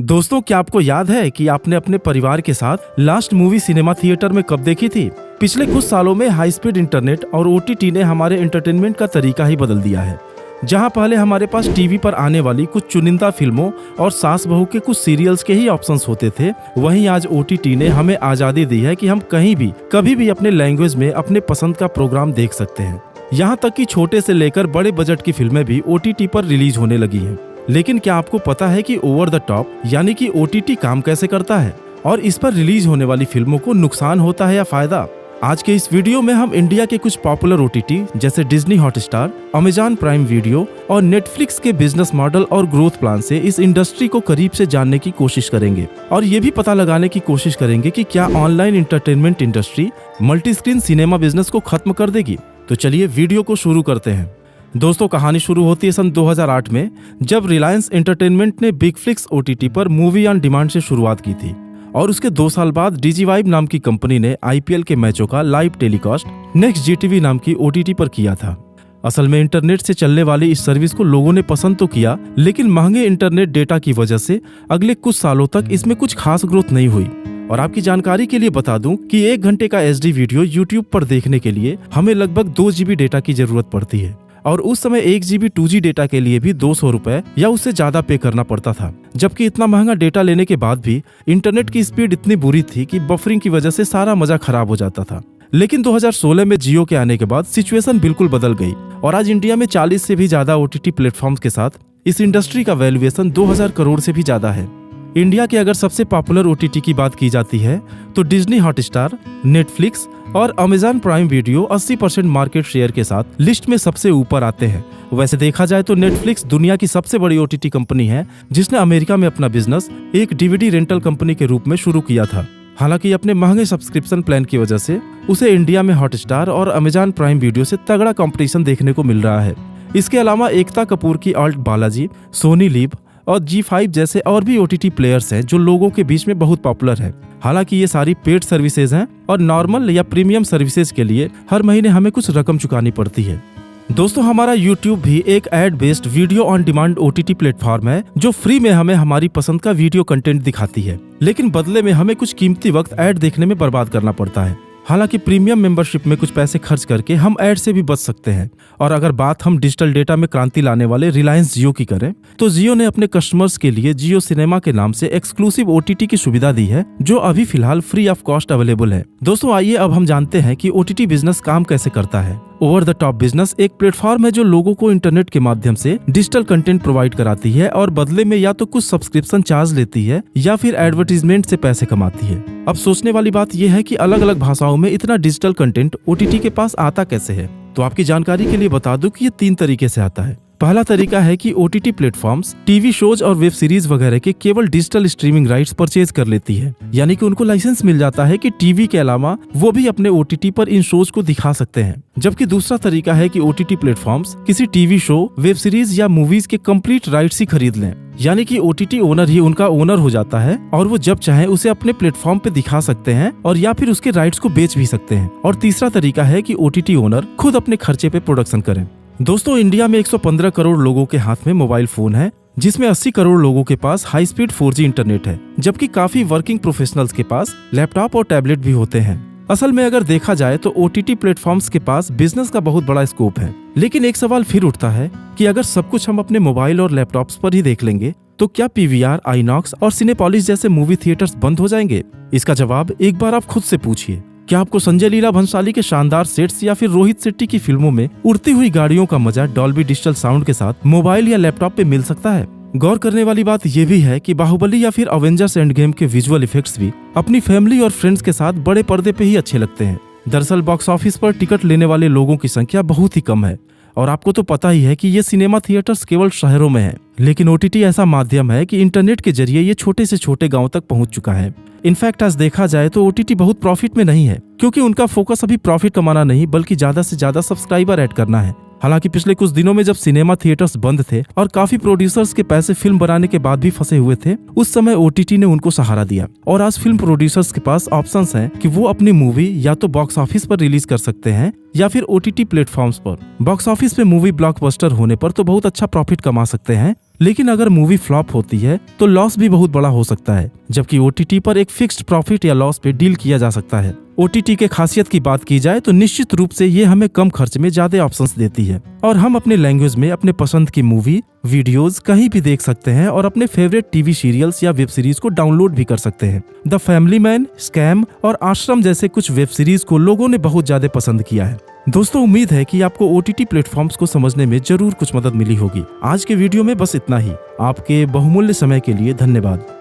दोस्तों, क्या आपको याद है कि आपने अपने परिवार के साथ लास्ट मूवी सिनेमा थिएटर में कब देखी थी? पिछले कुछ सालों में हाई स्पीड इंटरनेट और ओटीटी ने हमारे एंटरटेनमेंट का तरीका ही बदल दिया है। जहां पहले हमारे पास टीवी पर आने वाली कुछ चुनिंदा फिल्मों और सास बहू के कुछ सीरियल्स के ही ऑप्शंस होते थे, वहीं आज ओटीटी ने हमें आजादी दी है कि हम कहीं भी कभी भी अपने लैंग्वेज में अपने पसंद का प्रोग्राम देख सकते हैं। यहाँ तक कि छोटे से लेकर बड़े बजट की फिल्में भी ओटीटी पर रिलीज होने लगी हैं। लेकिन क्या आपको पता है कि ओवर द टॉप यानी कि ओटीटी काम कैसे करता है और इस पर रिलीज होने वाली फिल्मों को नुकसान होता है या फायदा? आज के इस वीडियो में हम इंडिया के कुछ पॉपुलर ओटीटी जैसे Disney Hotstar, Amazon prime video और नेटफ्लिक्स के बिजनेस मॉडल और ग्रोथ प्लान से इस इंडस्ट्री को करीब से जानने की कोशिश करेंगे और ये भी पता लगाने की कोशिश करेंगे कि क्या online entertainment industry multi screen cinema business को खत्म कर देगी। तो चलिए वीडियो को शुरू करते हैं। दोस्तों, कहानी शुरू होती है सन 2008 में, जब रिलायंस एंटरटेनमेंट ने बिग फ्लिक्स ओटीटी पर मूवी ऑन डिमांड से शुरुआत की थी और उसके 2 साल बाद डिजीवाइब नाम की कंपनी ने आईपीएल के मैचों का लाइव टेलीकास्ट नेक्स्ट जीटीवी नाम की ओटीटी पर किया था। असल में इंटरनेट से चलने वाली इस सर्विस को लोगों ने पसंद तो किया, लेकिन महंगे इंटरनेट डेटा की वजह से अगले कुछ सालों तक इसमें कुछ खास ग्रोथ नहीं हुई। और आपकी जानकारी के लिए बता दूं कि 1 घंटे का एचडी वीडियो यूट्यूब पर देखने के लिए हमें लगभग 2 GB डेटा की जरूरत पड़ती है और उस समय 1 GB 2G डेटा के लिए भी 200 रुपए या उससे ज्यादा पे करना पड़ता था। जबकि इतना महंगा डेटा लेने के बाद भी इंटरनेट की स्पीड इतनी बुरी थी कि बफरिंग की वजह से सारा मजा खराब हो जाता था। लेकिन 2016 में जियो के आने के बाद सिचुएशन बिल्कुल बदल गई और आज इंडिया में 40 से भी ज्यादा ओटीटी प्लेटफॉर्म्स के साथ इस इंडस्ट्री का वैल्यूएशन 2000 करोड़ से भी ज्यादा है। इंडिया के अगर सबसे पॉपुलर ओटीटी की बात की जाती है तो डिज्नी हॉटस्टार, नेटफ्लिक्स और Amazon prime video 80% market share के साथ लिस्ट में सबसे ऊपर आते हैं। वैसे देखा जाए तो नेटफ्लिक्स दुनिया की सबसे बड़ी ओटीटी कंपनी है जिसने अमेरिका में अपना बिजनेस एक डीवीडी रेंटल कंपनी के रूप में शुरू किया था। हालांकि अपने महंगे सब्सक्रिप्शन प्लान की वजह से उसे इंडिया में हॉटस्टार और अमेजॉन प्राइम वीडियो से तगड़ा कंपटीशन देखने को मिल रहा है। इसके अलावा एकता कपूर की ऑल्ट बालाजी, सोनी लिव और G5 जैसे और भी ओटीटी प्लेयर्स हैं जो लोगों के बीच में बहुत पॉपुलर है। हालांकि ये सारी पेड सर्विसेज हैं और नॉर्मल या प्रीमियम सर्विसेज के लिए हर महीने हमें कुछ रकम चुकानी पड़ती है। दोस्तों, हमारा YouTube भी एक ad based video on demand OTT platform है जो फ्री में हमें हमारी पसंद का वीडियो कंटेंट दिखाती है, लेकिन बदले में हमें कुछ कीमती वक्त ऐड देखने में बर्बाद करना पड़ता है। हालांकि प्रीमियम मेंबरशिप में कुछ पैसे खर्च करके हम ऐड से भी बच सकते हैं। और अगर बात हम डिजिटल डेटा में क्रांति लाने वाले रिलायंस जियो की करें तो जियो ने अपने कस्टमर्स के लिए जियो सिनेमा के नाम से एक्सक्लूसिव ओटीटी की सुविधा दी है जो अभी फिलहाल फ्री ऑफ कॉस्ट अवेलेबल है। दोस्तों, आइए अब हम जानते हैं कि ओटीटी बिजनेस काम कैसे करता है। ओवर द टॉप बिजनेस एक प्लेटफॉर्म है जो लोगों को इंटरनेट के माध्यम से डिजिटल कंटेंट प्रोवाइड कराती है और बदले में या तो कुछ सब्सक्रिप्शन चार्ज लेती है या फिर एडवर्टीजमेंट से पैसे कमाती है। अब सोचने वाली बात यह है कि अलग अलग भाषाओं में इतना डिजिटल कंटेंट ओटीटी के पास आता कैसे है। तो आपकी जानकारी के लिए बता दूं कि ये 3 तरीके से आता है। पहला तरीका है कि ओटीटी प्लेटफॉर्म्स टीवी शोज और वेब सीरीज वगैरह के केवल डिजिटल स्ट्रीमिंग राइट्स परचेज कर लेती है, यानी कि उनको लाइसेंस मिल जाता है कि टीवी के अलावा वो भी अपने ओटीटी पर इन शोज को दिखा सकते हैं। जबकि दूसरा तरीका है कि ओटीटी प्लेटफॉर्म्स किसी टीवी शो, वेब सीरीज या मूवीज के कंप्लीट राइट्स ही खरीद लें, यानी कि ओटीटी ओनर ही उनका ओनर हो जाता है और वो जब चाहे उसे अपने प्लेटफॉर्म पे दिखा सकते हैं और या फिर उसके राइट्स को बेच भी सकते हैं। और तीसरा तरीका है कि ओटीटी ओनर खुद अपने खर्चे पे प्रोडक्शन करें। दोस्तों, इंडिया में 115 करोड़ लोगों के हाथ में मोबाइल फोन है, जिसमें 80 करोड़ लोगों के पास हाई स्पीड 4G इंटरनेट है, जबकि काफी वर्किंग प्रोफेशनल्स के पास लैपटॉप और टैबलेट भी होते हैं। असल में अगर देखा जाए तो ओटीटी प्लेटफॉर्म्स के पास बिजनेस का बहुत बड़ा स्कोप है। लेकिन एक सवाल फिर उठता है कि अगर सब कुछ हम अपने मोबाइल और लैपटॉप्स पर ही देख लेंगे तो क्या पीवीआर, आईनॉक्स और सिनेपॉलिस जैसे मूवी थिएटर्स बंद हो जाएंगे? इसका जवाब एक बार आप खुद से पूछिए। क्या आपको संजय लीला भंसाली के शानदार सेट्स या फिर रोहित शेट्टी की फिल्मों में उड़ती हुई गाड़ियों का मजा डॉल्बी डिजिटल साउंड के साथ मोबाइल या लैपटॉप पे मिल सकता है? गौर करने वाली बात यह भी है कि बाहुबली या फिर अवेंजर्स एंड गेम के विजुअल इफेक्ट्स भी अपनी फैमिली और फ्रेंड्स के साथ बड़े पर्दे पे ही अच्छे लगते हैं। दरअसल बॉक्स ऑफिस पर टिकट लेने वाले लोगों की संख्या बहुत ही कम है और आपको तो पता ही है कि ये सिनेमा थिएटर्स केवल शहरों में है। लेकिन ओटीटी ऐसा माध्यम है कि इंटरनेट के जरिए ये छोटे से छोटे गांव तक पहुंच चुका है। इनफैक्ट आज देखा जाए तो ओटीटी बहुत प्रॉफिट में नहीं है, क्योंकि उनका फोकस अभी प्रॉफिट कमाना नहीं बल्कि ज्यादा से ज्यादा सब्सक्राइबर ऐड करना है। हालांकि पिछले कुछ दिनों में जब सिनेमा थिएटर्स बंद थे और काफी प्रोड्यूसर्स के पैसे फिल्म बनाने के बाद भी फंसे हुए थे, उस समय ओटीटी ने उनको सहारा दिया और आज फिल्म प्रोड्यूसर्स के पास ऑप्शंस हैं कि वो अपनी मूवी या तो बॉक्स ऑफिस पर रिलीज कर सकते हैं या फिर ओटीटी प्लेटफॉर्म्स पर। बॉक्स ऑफिस पे मूवी ब्लॉकबस्टर होने पर तो बहुत अच्छा प्रॉफिट कमा सकते हैं, लेकिन अगर मूवी फ्लॉप होती है तो लॉस भी बहुत बड़ा हो सकता है, जबकि OTT पर एक फिक्स्ड प्रॉफिट या लॉस पे डील किया जा सकता है। OTT के खासियत की बात की जाए तो निश्चित रूप से ये हमें कम खर्च में ज्यादा ऑप्शंस देती है और हम अपने लैंग्वेज में अपने पसंद की मूवी वीडियोस कहीं भी देख सकते हैं और अपने फेवरेट टीवी सीरियल्स या वेब सीरीज को डाउनलोड भी कर सकते हैं। द फैमिली मैन, स्कैम और आश्रम जैसे कुछ वेब सीरीज को लोगों ने बहुत ज्यादा पसंद किया है। दोस्तों, उम्मीद है कि आपको OTT प्लेटफॉर्म्स को समझने में जरूर कुछ मदद मिली होगी। आज के वीडियो में बस इतना ही। आपके बहुमूल्य समय के लिए धन्यवाद।